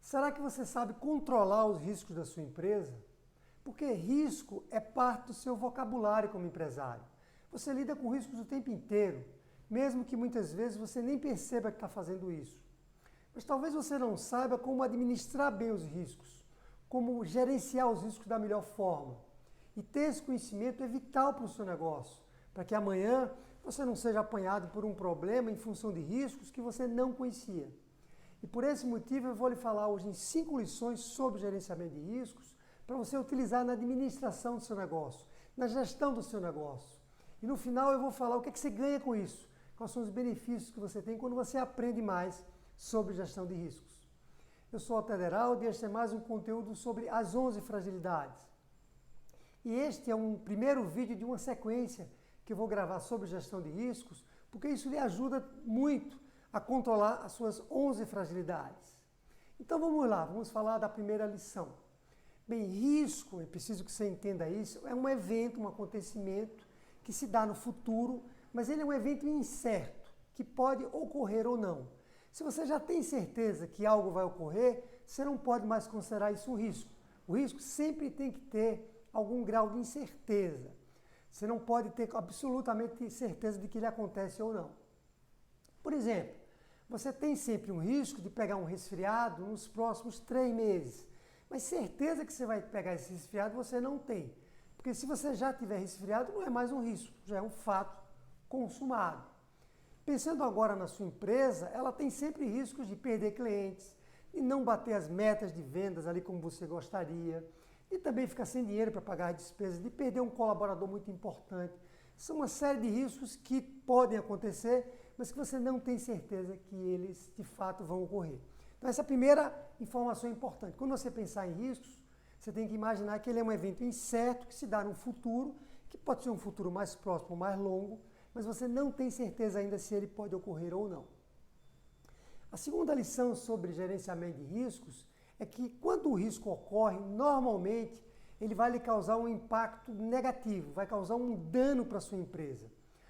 Será que você sabe controlar os riscos da sua empresa? Porque risco é parte do seu vocabulário como empresário. Você lida com riscos o tempo inteiro, mesmo que muitas vezes você nem perceba que está fazendo isso. Mas talvez você não saiba como administrar bem os riscos, como gerenciar os riscos da melhor forma. E ter esse conhecimento é vital para o seu negócio, para que amanhã você não seja apanhado por um problema em função de riscos que você não conhecia. E por esse motivo eu vou lhe falar hoje em 5 lições sobre gerenciamento de riscos para você utilizar na administração do seu negócio, na gestão do seu negócio. E no final eu vou falar o que você ganha com isso, quais são os benefícios que você tem quando você aprende mais sobre gestão de riscos. Eu sou o Walter Deraldo e este é mais um conteúdo sobre as 11 fragilidades. E este é um primeiro vídeo de uma sequência que eu vou gravar sobre gestão de riscos, porque isso lhe ajuda muito a controlar as suas 11 fragilidades. Então vamos lá, vamos falar da primeira lição. Bem, risco, é preciso que você entenda isso, é um evento, um acontecimento que se dá no futuro, mas ele é um evento incerto, que pode ocorrer ou não. Se você já tem certeza que algo vai ocorrer, você não pode mais considerar isso um risco. O risco sempre tem que ter algum grau de incerteza. Você não pode ter absolutamente certeza de que ele acontece ou não. Por exemplo, você tem sempre um risco de pegar um resfriado nos próximos 3 meses. Mas certeza que você vai pegar esse resfriado você não tem. Porque se você já tiver resfriado, não é mais um risco, já é um fato consumado. Pensando agora na sua empresa, ela tem sempre riscos de perder clientes, de não bater as metas de vendas ali como você gostaria, de também ficar sem dinheiro para pagar as despesas, de perder um colaborador muito importante. São uma série de riscos que podem acontecer, mas que você não tem certeza que eles de fato vão ocorrer. Então essa é a primeira informação importante. Quando você pensar em riscos, você tem que imaginar que ele é um evento incerto que se dá no futuro, que pode ser um futuro mais próximo, mais longo, mas você não tem certeza ainda se ele pode ocorrer ou não. A segunda lição sobre gerenciamento de riscos é que quando o risco ocorre, normalmente ele vai lhe causar um impacto negativo, vai causar um dano para a sua empresa.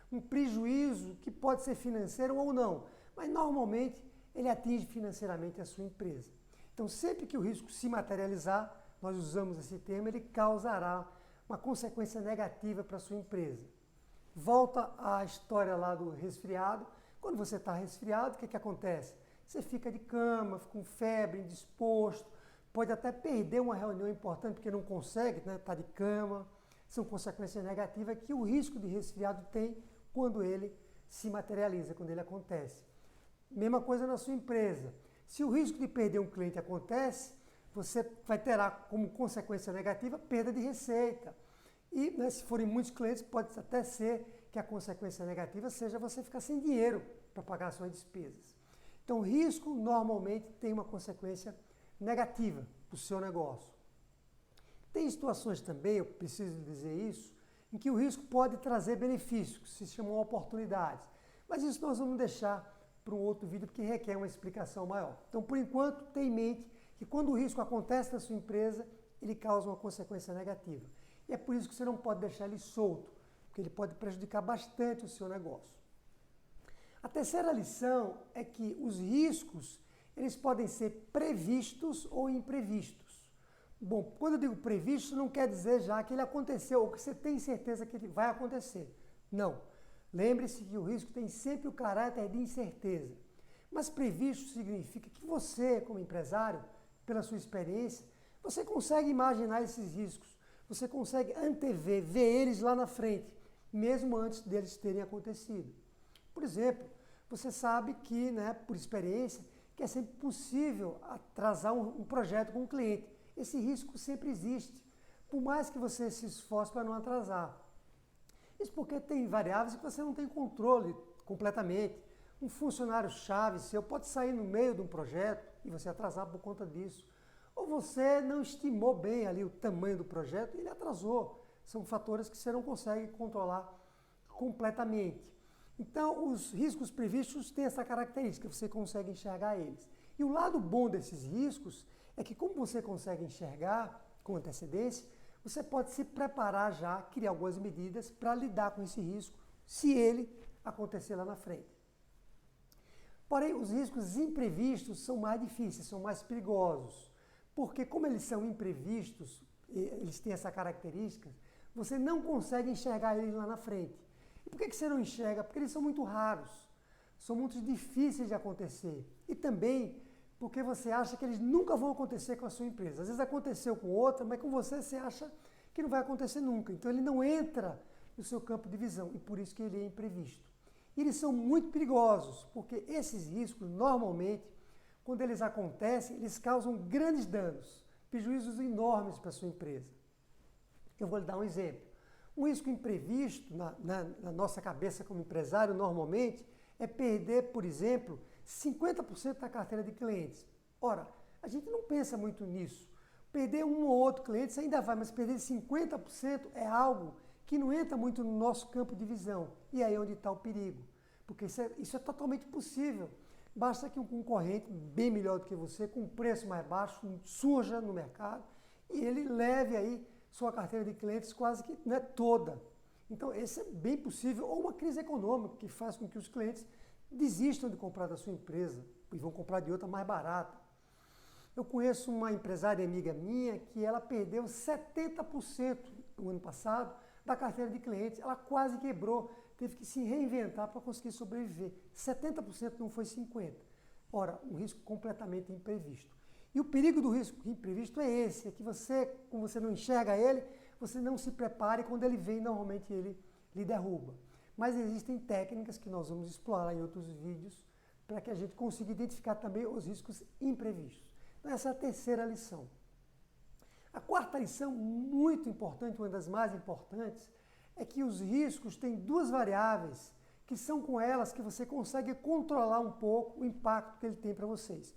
Um prejuízo que pode ser financeiro ou não, mas normalmente ele atinge financeiramente a sua empresa. Então sempre que o risco se materializar, nós usamos esse termo, ele causará uma consequência negativa para a sua empresa. Volta à história lá do resfriado. Quando você está resfriado, o que acontece? Você fica de cama, fica com febre, indisposto, pode até perder uma reunião importante porque não consegue, né, estar de cama. São consequências negativas que o risco de resfriado tem quando ele se materializa, quando ele acontece. Mesma coisa na sua empresa. Se o risco de perder um cliente acontece, você vai ter como consequência negativa perda de receita. E né, se forem muitos clientes, pode até ser que a consequência negativa seja você ficar sem dinheiro para pagar suas despesas. Então, o risco normalmente tem uma consequência negativa para o seu negócio. Tem situações também, eu preciso dizer isso, em que o risco pode trazer benefícios, que se chamam oportunidades. Mas isso nós vamos deixar para um outro vídeo, porque requer uma explicação maior. Então, por enquanto, tenha em mente que quando o risco acontece na sua empresa, ele causa uma consequência negativa. E é por isso que você não pode deixar ele solto, porque ele pode prejudicar bastante o seu negócio. A terceira lição é que os riscos, eles podem ser previstos ou imprevistos. Bom, quando eu digo previsto, não quer dizer já que ele aconteceu ou que você tem certeza que ele vai acontecer. Não. Lembre-se que o risco tem sempre o caráter de incerteza. Mas previsto significa que você, como empresário, pela sua experiência, você consegue imaginar esses riscos. Você consegue antever, ver eles lá na frente, mesmo antes deles terem acontecido. Por exemplo, você sabe que, né, por experiência, que é sempre possível atrasar um projeto com um cliente. Esse risco sempre existe, por mais que você se esforce para não atrasar. Isso porque tem variáveis que você não tem controle completamente. Um funcionário-chave seu pode sair no meio de um projeto e você atrasar por conta disso. Ou você não estimou bem ali o tamanho do projeto e ele atrasou. São fatores que você não consegue controlar completamente. Então, os riscos previstos têm essa característica, você consegue enxergar eles. E o lado bom desses riscos é que, como você consegue enxergar com antecedência, você pode se preparar já, criar algumas medidas para lidar com esse risco, se ele acontecer lá na frente. Porém, os riscos imprevistos são mais difíceis, são mais perigosos, porque como eles são imprevistos, eles têm essa característica, você não consegue enxergar eles lá na frente. E por que você não enxerga? Porque eles são muito raros, são muito difíceis de acontecer. E também porque você acha que eles nunca vão acontecer com a sua empresa. Às vezes aconteceu com outra, mas com você acha que não vai acontecer nunca. Então ele não entra no seu campo de visão e por isso que ele é imprevisto. E eles são muito perigosos, porque esses riscos, normalmente, quando eles acontecem, eles causam grandes danos, prejuízos enormes para a sua empresa. Eu vou lhe dar um exemplo. Um risco imprevisto na nossa cabeça como empresário, normalmente, é perder, por exemplo, 50% da carteira de clientes. Ora, a gente não pensa muito nisso. Perder um ou outro cliente você ainda vai, mas perder 50% é algo que não entra muito no nosso campo de visão. E aí é onde está o perigo. Porque isso é totalmente possível. Basta que um concorrente bem melhor do que você, com um preço mais baixo, surja no mercado e ele leve aí sua carteira de clientes quase que toda. Então, esse é bem possível. Ou uma crise econômica que faz com que os clientes desistam de comprar da sua empresa e vão comprar de outra mais barata. Eu conheço uma empresária amiga minha que ela perdeu 70% no ano passado da carteira de clientes. Ela quase quebrou, teve que se reinventar para conseguir sobreviver. 70% não foi 50%. Ora, um risco completamente imprevisto. E o perigo do risco imprevisto é esse, é que você, como você não enxerga ele, você não se prepare e quando ele vem, normalmente ele lhe derruba. Mas existem técnicas que nós vamos explorar em outros vídeos para que a gente consiga identificar também os riscos imprevistos. Então, essa é a terceira lição. A quarta lição, muito importante, uma das mais importantes, é que os riscos têm duas variáveis que são com elas que você consegue controlar um pouco o impacto que ele tem para vocês.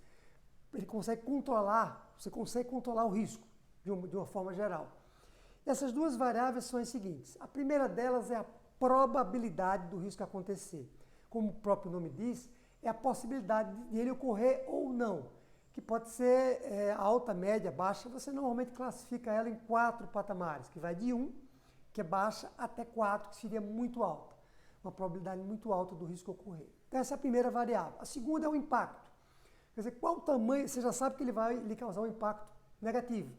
Ele consegue controlar, você consegue controlar o risco de uma forma geral. Essas duas variáveis são as seguintes. A primeira delas é a probabilidade do risco acontecer. Como o próprio nome diz, é a possibilidade de ele ocorrer ou não, que pode ser alta, média, baixa. Você normalmente classifica ela em 4 patamares, que vai de 1, que é baixa, até 4, que seria muito alta. Uma probabilidade muito alta do risco ocorrer. Então essa é a primeira variável. A segunda é o impacto. Quer dizer, qual o tamanho, você já sabe que ele vai lhe causar um impacto negativo.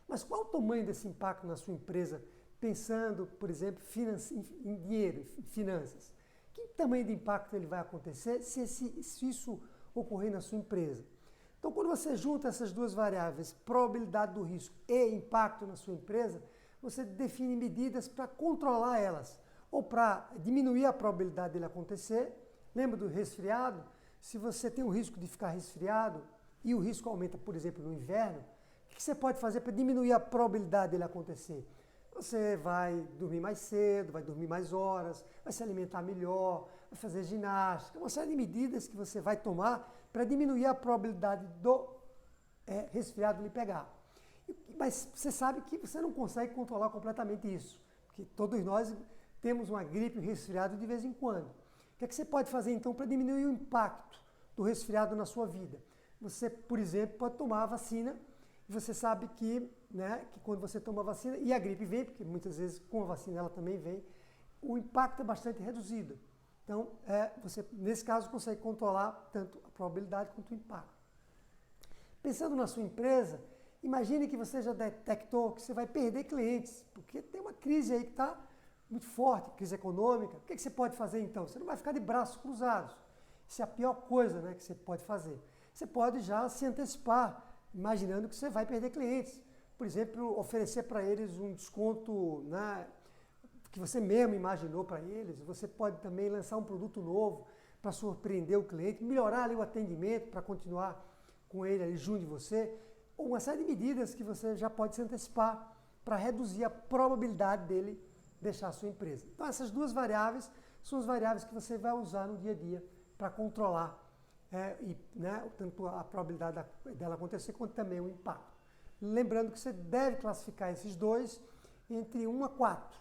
Mas qual o tamanho desse impacto na sua empresa, pensando, por exemplo, em dinheiro, em finanças? Que tamanho de impacto ele vai acontecer se isso ocorrer na sua empresa? Então, quando você junta essas duas variáveis, probabilidade do risco e impacto na sua empresa, você define medidas para controlar elas, ou para diminuir a probabilidade dele acontecer. Lembra do resfriado? Se você tem o risco de ficar resfriado e o risco aumenta, por exemplo, no inverno, o que você pode fazer para diminuir a probabilidade dele acontecer? Você vai dormir mais cedo, vai dormir mais horas, vai se alimentar melhor, vai fazer ginástica, uma série de medidas que você vai tomar para diminuir a probabilidade do resfriado lhe pegar. Mas você sabe que você não consegue controlar completamente isso, porque todos nós temos uma gripe, um resfriado de vez em quando. O que é que você pode fazer então para diminuir o impacto do resfriado na sua vida? Você, por exemplo, pode tomar a vacina e você sabe que quando você toma a vacina, e a gripe vem, porque muitas vezes com a vacina ela também vem, o impacto é bastante reduzido. Então, você, nesse caso, consegue controlar tanto a probabilidade quanto o impacto. Pensando na sua empresa, imagine que você já detectou que você vai perder clientes, porque tem uma crise aí que está muito forte, crise econômica. O que você pode fazer então? Você não vai ficar de braços cruzados. Isso é a pior coisa que você pode fazer. Você pode já se antecipar, imaginando que você vai perder clientes. Por exemplo, oferecer para eles um desconto que você mesmo imaginou para eles. Você pode também lançar um produto novo para surpreender o cliente, melhorar ali o atendimento para continuar com ele ali junto de você. Ou uma série de medidas que você já pode se antecipar para reduzir a probabilidade dele deixar a sua empresa. Então essas duas variáveis são as variáveis que você vai usar no dia a dia para controlar tanto a probabilidade dela acontecer quanto também o impacto. Lembrando que você deve classificar esses dois entre 1 a 4.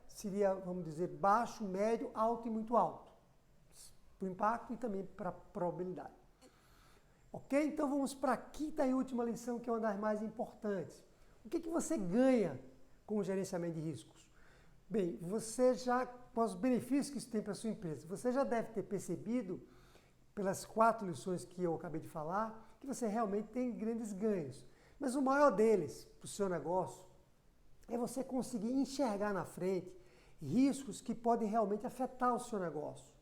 Seria, vamos dizer, baixo, médio, alto e muito alto. Para o impacto e também para a probabilidade. Ok? Então vamos para a quinta e última lição, que é uma das mais importantes. O que você ganha com o gerenciamento de riscos? Bem, com os benefícios que isso tem para a sua empresa, você já deve ter percebido pelas 4 lições que eu acabei de falar, que você realmente tem grandes ganhos. Mas o maior deles, para o seu negócio, é você conseguir enxergar na frente riscos que podem realmente afetar o seu negócio.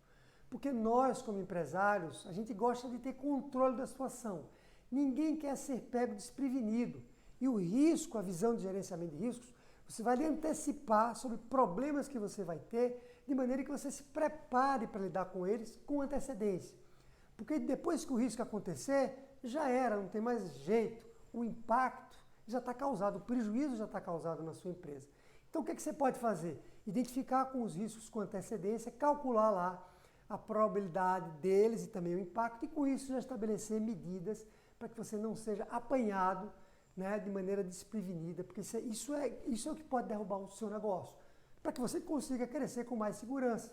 Porque nós, como empresários, a gente gosta de ter controle da situação. Ninguém quer ser pego desprevenido. E o risco, a visão de gerenciamento de riscos, você vai lhe antecipar sobre problemas que você vai ter, de maneira que você se prepare para lidar com eles com antecedência. Porque depois que o risco acontecer, já era, não tem mais jeito. O impacto já está causado, o prejuízo já está causado na sua empresa. Então o que você pode fazer? Identificar com os riscos com antecedência, calcular lá a probabilidade deles e também o impacto, e com isso já estabelecer medidas para que você não seja apanhado, né, de maneira desprevenida, porque isso é o que pode derrubar o seu negócio, para que você consiga crescer com mais segurança.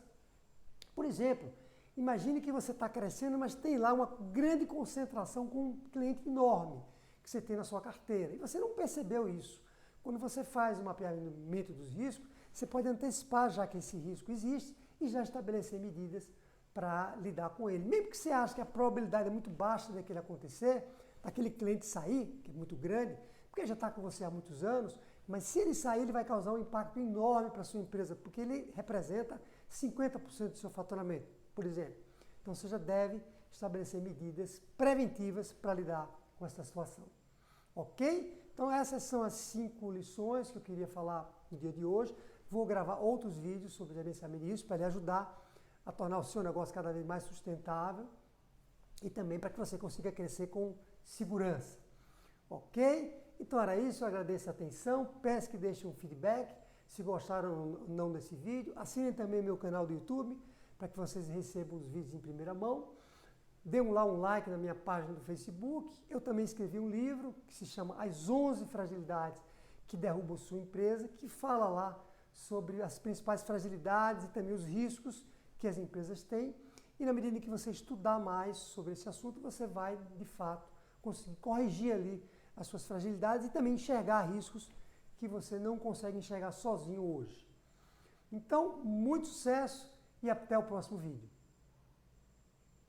Por exemplo, imagine que você está crescendo, mas tem lá uma grande concentração com um cliente enorme que você tem na sua carteira, e você não percebeu isso. Quando você faz o mapeamento dos riscos, você pode antecipar já que esse risco existe e já estabelecer medidas para lidar com ele. Mesmo que você ache que a probabilidade é muito baixa daquele acontecer, daquele cliente sair, que é muito grande, porque já está com você há muitos anos, mas se ele sair, ele vai causar um impacto enorme para a sua empresa, porque ele representa 50% do seu faturamento, por exemplo. Então você já deve estabelecer medidas preventivas para lidar com essa situação. Ok? Então essas são as 5 lições que eu queria falar no dia de hoje. Vou gravar outros vídeos sobre gerenciamento de risco para lhe ajudar a tornar o seu negócio cada vez mais sustentável e também para que você consiga crescer com segurança. Ok? Então era isso, eu agradeço a atenção, peço que deixem um feedback, se gostaram ou não desse vídeo. Assinem também meu canal do YouTube para que vocês recebam os vídeos em primeira mão. Dêem lá um like na minha página do Facebook. Eu também escrevi um livro que se chama As 11 Fragilidades que Derrubam Sua Empresa, que fala lá sobre as principais fragilidades e também os riscos que as empresas têm. E na medida em que você estudar mais sobre esse assunto, você vai, de fato, conseguir corrigir ali as suas fragilidades e também enxergar riscos que você não consegue enxergar sozinho hoje. Então, muito sucesso e até o próximo vídeo.